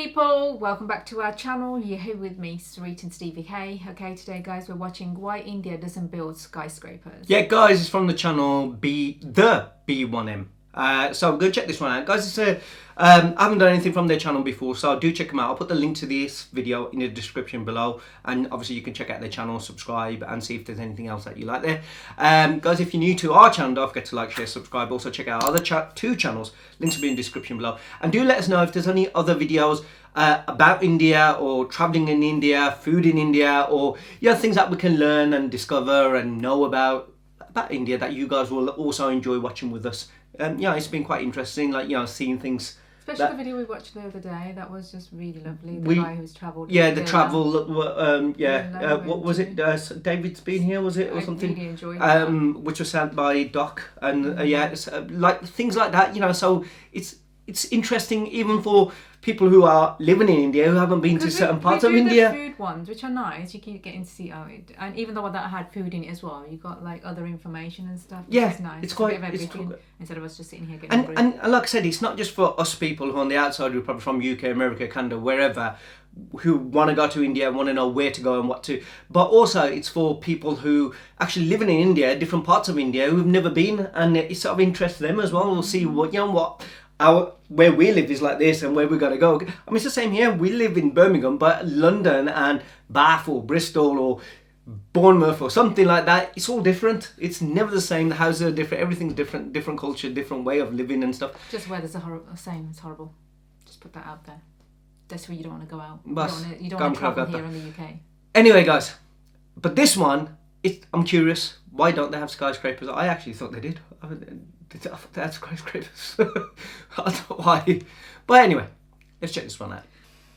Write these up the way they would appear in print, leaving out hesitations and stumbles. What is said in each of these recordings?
people, welcome back to our channel. You're here with me, SUREET and Stevie K. Okay, today guys, we're watching why India doesn't build skyscrapers. Yeah guys, it's from the channel the B1M. So go check this one out guys. It's I haven't done anything from their channel before, so do check them out. I'll put the link to this video in the description below, and obviously you can check out their channel, subscribe and see if there's anything else that you like there. Guys, if you're new to our channel, don't forget to like, share, subscribe. Also check out our other two channels, links will be in the description below, and do let us know if there's any other videos about India or traveling in India, food in India, or things that we can learn and discover and know about India that you guys will also enjoy watching with us. It's been quite interesting, like seeing things. Especially the video we watched the other day, that was just really lovely. The guy who's travelled. Yeah, the travel. What was it? David's been here, was it, or something? Really enjoyed that. Which was sent by Doc, and it's, like things like that. So it's interesting even for people who are living in India who haven't been to certain parts of India. The food ones, which are nice, you keep getting to see and even though that had food in it as well, you got like other information and stuff. Yeah, it's nice. It's quite instead of us just sitting here getting and like I said, it's not just for us people who are on the outside, who are probably from UK, America, Canada, wherever, who want to go to India and want to know where to go and what to, but also it's for people who actually living in India, different parts of India, who've never been, and it's sort of interest them as well. We'll see what where we live is like this and where we're going to go. I mean, it's the same here. We live in Birmingham, but London and Bath or Bristol or Bournemouth or something like that, it's all different. It's never the same. The houses are different. Everything's different. Different culture, different way of living and stuff. Just weather's the same. It's horrible. Just put that out there. That's where you don't want to go out. You don't want to travel here in the UK. Anyway, guys, but this one, I'm curious. Why don't they have skyscrapers? I actually thought they did. I thought they had skyscrapers. I don't know why. But anyway, let's check this one out.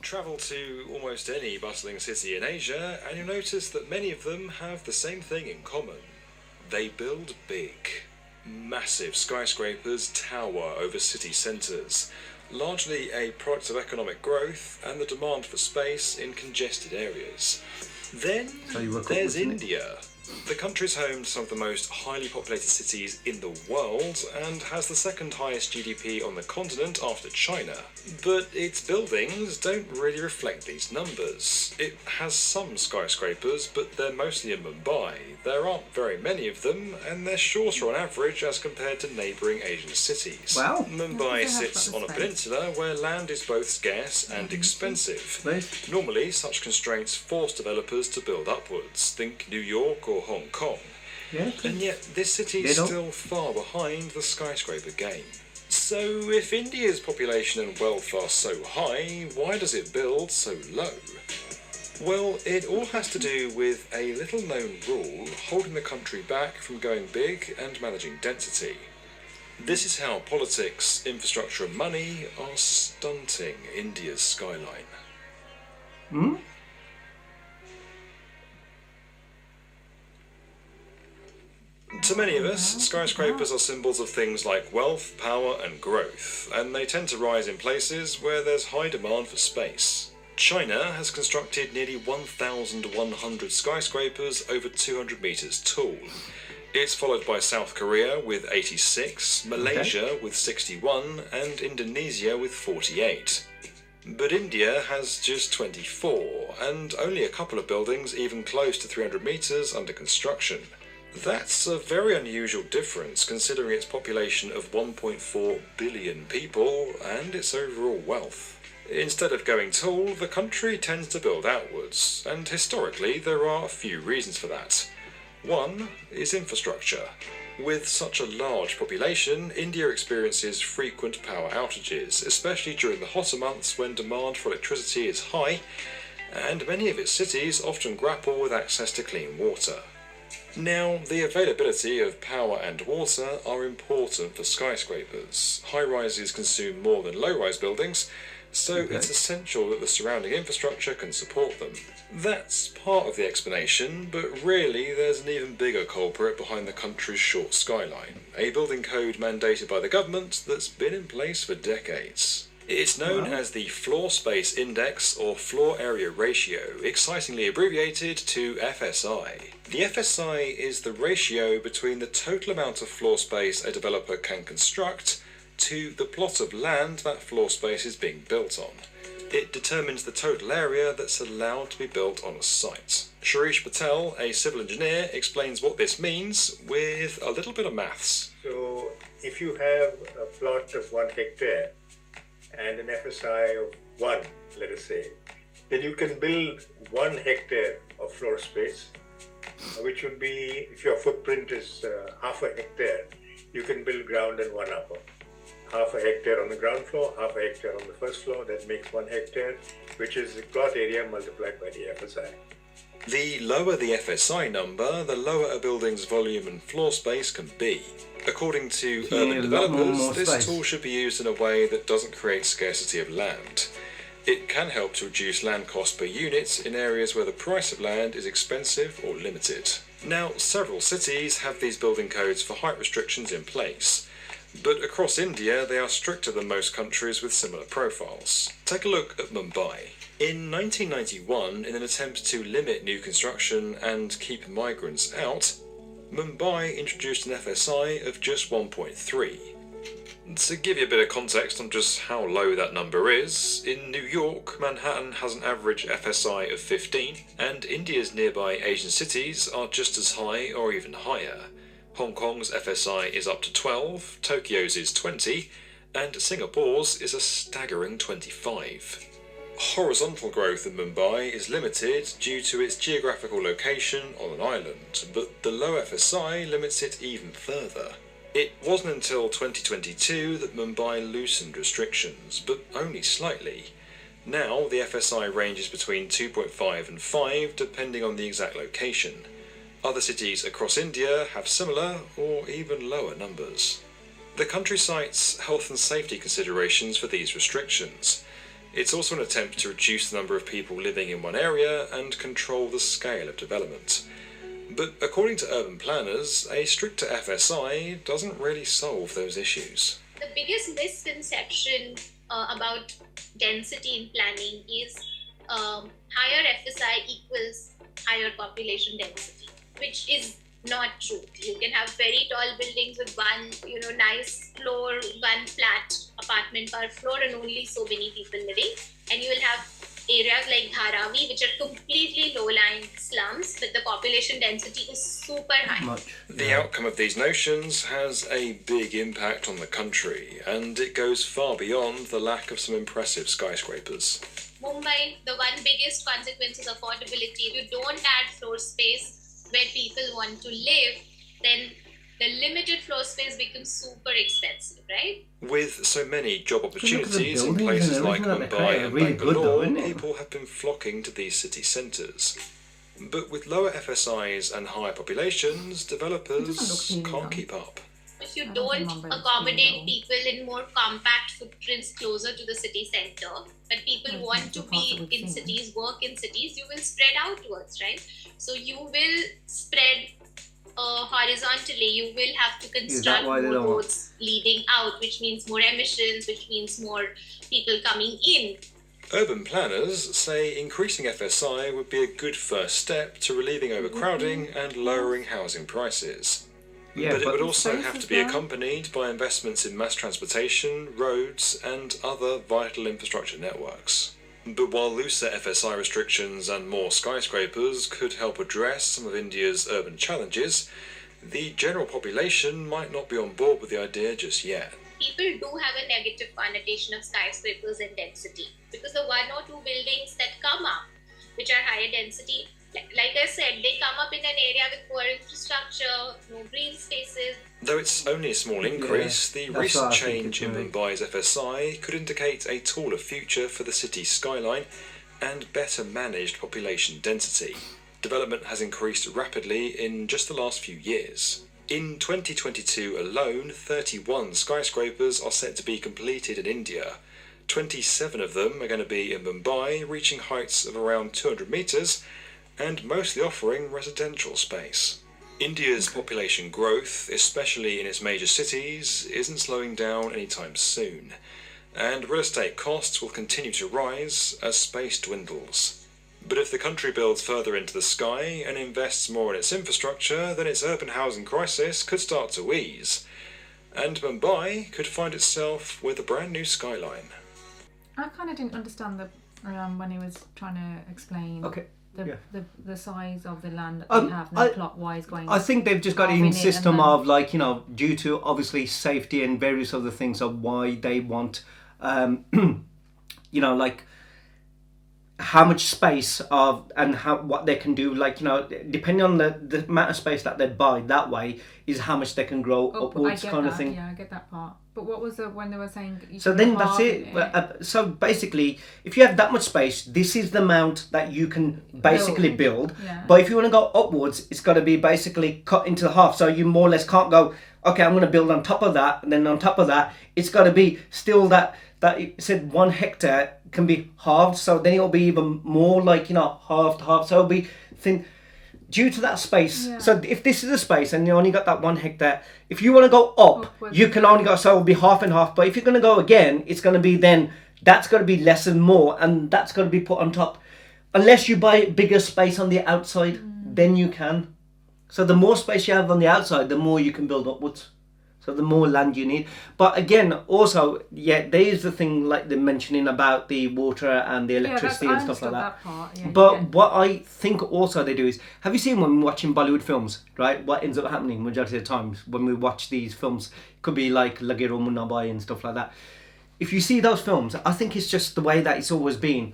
Travel to almost any bustling city in Asia and you'll notice that many of them have the same thing in common. They build big. Massive skyscrapers tower over city centres, largely a product of economic growth and the demand for space in congested areas. Then there's India. The country's home to some of the most highly populated cities in the world and has the second highest GDP on the continent after China. But its buildings don't really reflect these numbers. It has some skyscrapers, but they're mostly in Mumbai. There aren't very many of them, and they're shorter on average as compared to neighbouring Asian cities. Wow. Mumbai sits on a peninsula where land is both scarce and expensive. Normally, such constraints force developers to build upwards. Think New York or Hong Kong. Yeah, and yet this city is still far behind the skyscraper game. So if India's population and wealth are so high, why does it build so low? Well, it all has to do with a little known rule holding the country back from going big and managing density. This is how politics, infrastructure and money are stunting India's skyline. To many of us, skyscrapers are symbols of things like wealth, power and growth, and they tend to rise in places where there's high demand for space. China has constructed nearly 1,100 skyscrapers over 200 metres tall. It's followed by South Korea with 86, Malaysia with 61 and Indonesia with 48. But India has just 24, and only a couple of buildings even close to 300 metres under construction. That's a very unusual difference considering its population of 1.4 billion people and its overall wealth. Instead of going tall, the country tends to build outwards, and historically there are a few reasons for that. One is infrastructure. With such a large population, India experiences frequent power outages, especially during the hotter months when demand for electricity is high, and many of its cities often grapple with access to clean water. Now, the availability of power and water are important for skyscrapers. High-rises consume more than low-rise buildings, so it's essential that the surrounding infrastructure can support them. That's part of the explanation, but really there's an even bigger culprit behind the country's short skyline, a building code mandated by the government that's been in place for decades. It's known as the Floor Space Index or Floor Area Ratio, excitingly abbreviated to FSI. The FSI is the ratio between the total amount of floor space a developer can construct to the plot of land that floor space is being built on. It determines the total area that's allowed to be built on a site. Shirish Patel, a civil engineer, explains what this means with a little bit of maths. So if you have a plot of 1 hectare and an FSI of 1, let us say, then you can build 1 hectare of floor space, which would be, if your footprint is half a hectare, you can build ground and 1 upper. Half a hectare on the ground floor, half a hectare on the first floor, that makes 1 hectare, which is the plot area multiplied by the FSI. The lower the FSI number, the lower a building's volume and floor space can be. According to urban developers, this tool should be used in a way that doesn't create scarcity of land. It can help to reduce land cost per unit in areas where the price of land is expensive or limited. Now, several cities have these building codes for height restrictions in place, but across India they are stricter than most countries with similar profiles. Take a look at Mumbai. In 1991, in an attempt to limit new construction and keep migrants out, Mumbai introduced an FSI of just 1.3. To give you a bit of context on just how low that number is, in New York, Manhattan has an average FSI of 15, and India's nearby Asian cities are just as high or even higher. Hong Kong's FSI is up to 12, Tokyo's is 20, and Singapore's is a staggering 25. Horizontal growth in Mumbai is limited due to its geographical location on an island, but the low FSI limits it even further. It wasn't until 2022 that Mumbai loosened restrictions, but only slightly. Now the FSI ranges between 2.5 and 5 depending on the exact location. Other cities across India have similar or even lower numbers. The country cites health and safety considerations for these restrictions. It's also an attempt to reduce the number of people living in one area and control the scale of development. But according to urban planners, a stricter FSI doesn't really solve those issues. The biggest misconception about density in planning is higher FSI equals higher population density, which is not true. You can have very tall buildings with one, nice floor, one flat apartment per floor and only so many people living. And you will have areas like Dharavi, which are completely low-lying slums, but the population density is super high. The outcome of these notions has a big impact on the country, and it goes far beyond the lack of some impressive skyscrapers. Mumbai, the one biggest consequence is affordability. If you don't add floor space where people want to live, then the limited floor space becomes super expensive, right? With so many job opportunities in places like Mumbai and Bangalore, people have been flocking to these city centres. But with lower FSIs and higher populations, developers can't keep up. If you don't accommodate people in more compact footprints closer to the city centre, but people want to be in cities, work in cities, you will spread outwards, right? So you will spread horizontally. You will have to construct more roads leading out, which means more emissions, which means more people coming in. Urban planners say increasing FSI would be a good first step to relieving overcrowding and lowering housing prices. Yeah, but it would also have to be accompanied by investments in mass transportation, roads, and other vital infrastructure networks. But while looser FSI restrictions and more skyscrapers could help address some of India's urban challenges, the general population might not be on board with the idea just yet. People do have a negative connotation of skyscrapers and density, because the one or two buildings that come up, which are higher density, like I said, they come up in an area with poor infrastructure, no green spaces. Though it's only a small increase, the recent change in Mumbai's FSI could indicate a taller future for the city's skyline and better managed population density. Development has increased rapidly in just the last few years. In 2022 alone, 31 skyscrapers are set to be completed in India. 27 of them are going to be in Mumbai, reaching heights of around 200 metres, and mostly offering residential space. India's population growth, especially in its major cities, isn't slowing down anytime soon, and real estate costs will continue to rise as space dwindles. But if the country builds further into the sky and invests more in its infrastructure, then its urban housing crisis could start to ease, and Mumbai could find itself with a brand new skyline. I kind of didn't understand the when he was trying to explain Okay. the size of the land that they have now plot-wise going. I think they've just got halving in it system and then- of like, you know, due to obviously safety and various other things of why they want, you know, like how much space of and what they can do, like, you know, depending on the amount of space that they buy that way is how much they can grow upwards, kind of thing. Yeah, I get that part. But what was when they were saying? So then that's it. So basically, if you have that much space, this is the amount that you can basically build. Yeah. But if you want to go upwards, it's got to be basically cut into half. So you more or less can't go, okay, I'm going to build on top of that, and then on top of that, it's got to be still that it said 1 hectare can be halved. So then it'll be even more like, you know, half to half. So it'll be thin. Due to that space, so if this is a space and you only got that 1 hectare, if you want to go up, Upwards. you can only go, so it'll be half and half. But if you're going to go again, it's going to be then, that's going to be less and more, and that's going to be put on top. Unless you buy bigger space on the outside, then you can. So the more space you have on the outside, the more you can build upwards. So the more land you need. But again, also, there is the thing like they're mentioning about the water and the electricity and stuff like that. That part, But what I think also they do is, have you seen when we're watching Bollywood films, right? What ends up happening majority of the times when we watch these films, it could be like Lagiro Munabai and stuff like that. If you see those films, I think it's just the way that it's always been.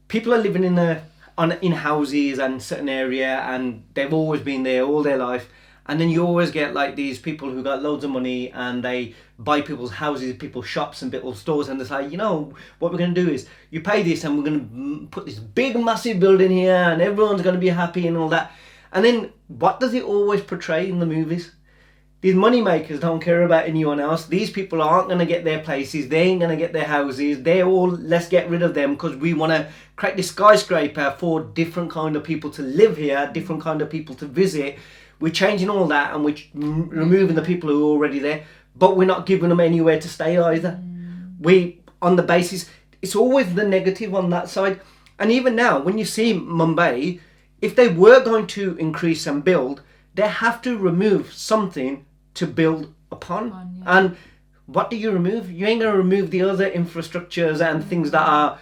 People are living in houses and certain area, and they've always been there all their life. And then you always get like these people who got loads of money and they buy people's houses, people's shops and little stores, and they say, you know, what we're going to do is you pay this and we're going to put this big massive building here and everyone's going to be happy and all that. And then what does it always portray in the movies? These money makers don't care about anyone else. These people aren't going to get their places. They ain't going to get their houses. They're all, let's get rid of them because we want to create this skyscraper for different kind of people to live here, different kind of people to visit. We're changing all that and we're removing the people who are already there, but we're not giving them anywhere to stay either. We, on the basis, it's always the negative on that side. And even now, when you see Mumbai, if they were going to increase and build, they have to remove something to build upon. And what do you remove? You ain't going to remove the other infrastructures and things that are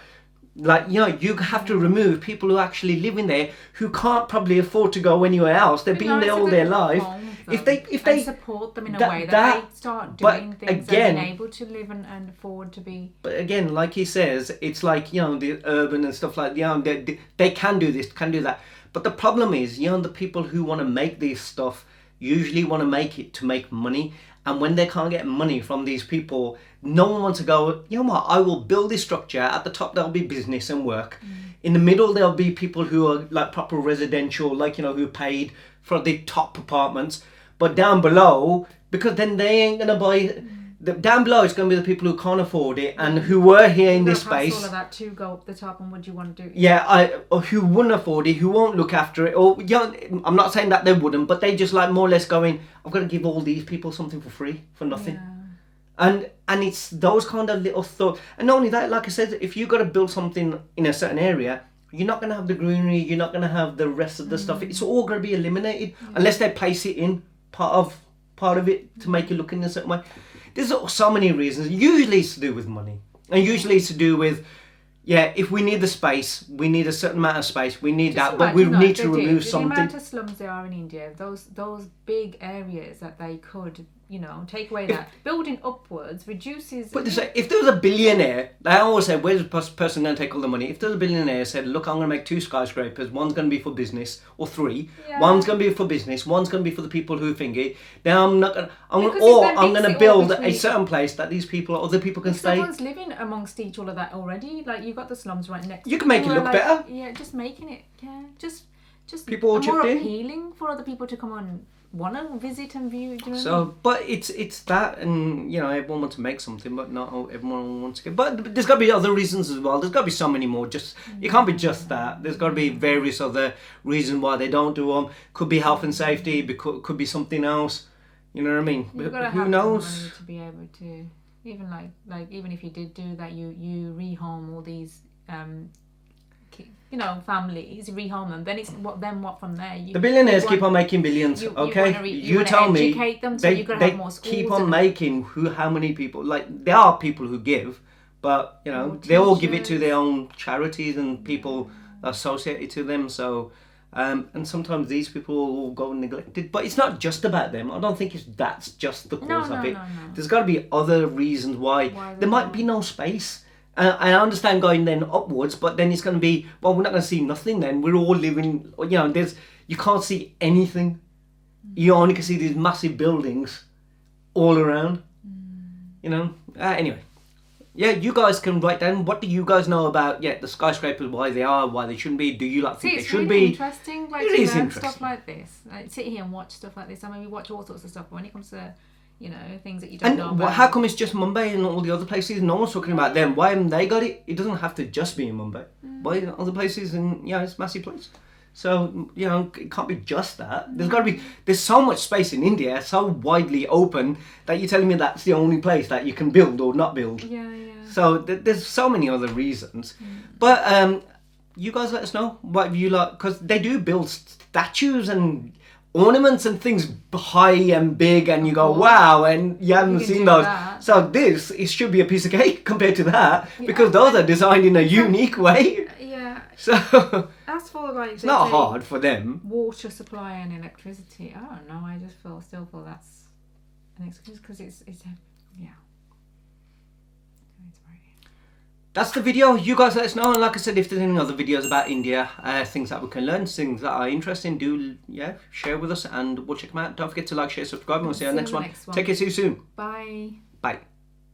like, you know, you have to remove people who actually live in there who can't probably afford to go anywhere else. They've been there all their life. If they support them in a way that they start doing things again, and being able to live and afford to be. But again, like he says, it's like, you know, the urban and stuff like, you know, they can do this, can do that. But the problem is, you know, the people who want to make this stuff usually want to make it to make money. And when they can't get money from these people, no one wants to go, you know what, I will build this structure. At the top, there'll be business and work. In the middle, there'll be people who are like proper residential, like, you know, who paid for the top apartments. But down below, because then they ain't going to buy... down below, it's going to be the people who can't afford it and who were here in this space. All of that to go up the top, and what do you want to do? Yeah, or who wouldn't afford it, who won't look after it, or, you know, I'm not saying that they wouldn't, but they just like more or less going, I've got to give all these people something for free, for nothing. And it's those kind of little thoughts. And not only that, like I said, if you've got to build something in a certain area, you're not going to have the greenery, you're not going to have the rest of the stuff. It's all going to be eliminated unless they place it in part of it to make it look in a certain way. There's so many reasons. Usually it's to do with money. And usually it's to do with, if we need the space, we need a certain amount of space, we need that, but we need to remove something. The amount of slums there are in India, those big areas that they could, you know, take away that. Building upwards reduces... But if there was a billionaire, I always say, where's the person going to take all the money? If there's a billionaire said, look, I'm going to make 2 skyscrapers, one's going to be for business, or 3, one's going to be for business, one's going to be for the people who think it, then I'm going to build a certain place that these people, other people can stay. Someone's living amongst each all of that already. Like, you've got the slums right next to you can make it look better. Yeah, just making it, just people all more chipped in. appealing for other people to come on. Want to visit and view, do you know so what I mean? But it's that, and you know, everyone wants to make something, but not everyone wants to get. But there's got to be other reasons as well. There's got to be so many more. Just it can't be just that. There's got to be various other reasons why they don't do them. Could be health and safety. Could be something else. You know what I mean? You've got to who have knows? the money to be able to, even like even if you did do that, you rehome all these you know, families, rehome them. Then it's what from there? The billionaires keep on making billions. Okay, you tell me. Them, so they have more schools keep on making how many people? Like there are people who give, But you know, Or they all give it to teachers. their own charities and people associated to them. So, and sometimes these people will go neglected. But it's not just about them. I don't think that's just the cause of it. No. There's got to be other reasons why Why there might be no space. I understand going then upwards, but then it's going to be, well, we're not going to see nothing then. We're all living, you know, you can't see anything. You only can see these massive buildings all around. You know, anyway. Yeah, you guys can write down, what do you guys know about the skyscrapers, why they are, why they shouldn't be? Do you like think they It's should really be? interesting, like, It to is learn interesting. stuff like this. Like, sit here and watch stuff like this. I mean, we watch all sorts of stuff, but when it comes to, you know, things that you don't know And about. how come it's just Mumbai and all the other places? No one's talking about them. Why haven't they got it? It doesn't have to just be in Mumbai. Why in other places? And it's a massive place. So, you know, it can't be just that. There's so much space in India, so widely open, that you're telling me that's the only place that you can build or not build. Yeah. So there's so many other reasons. But you guys let us know what you like, because they do build statues and ornaments and things high and big, and you go, course. wow, and you haven't can seen do those. that. So it should be a piece of cake compared to that, because those are designed in a unique way. Yeah. So As for, like, it's not hard for them. water supply and electricity, I don't know. I just still feel that's an excuse, because it's yeah. It's very... That's the video. You guys let us know, and like I said, if there's any other videos about India, things that we can learn, things that are interesting, do share with us, and we'll check them out. Don't forget to like, share, subscribe, and we'll see you on the next one. Take care, see you soon. Bye. Bye.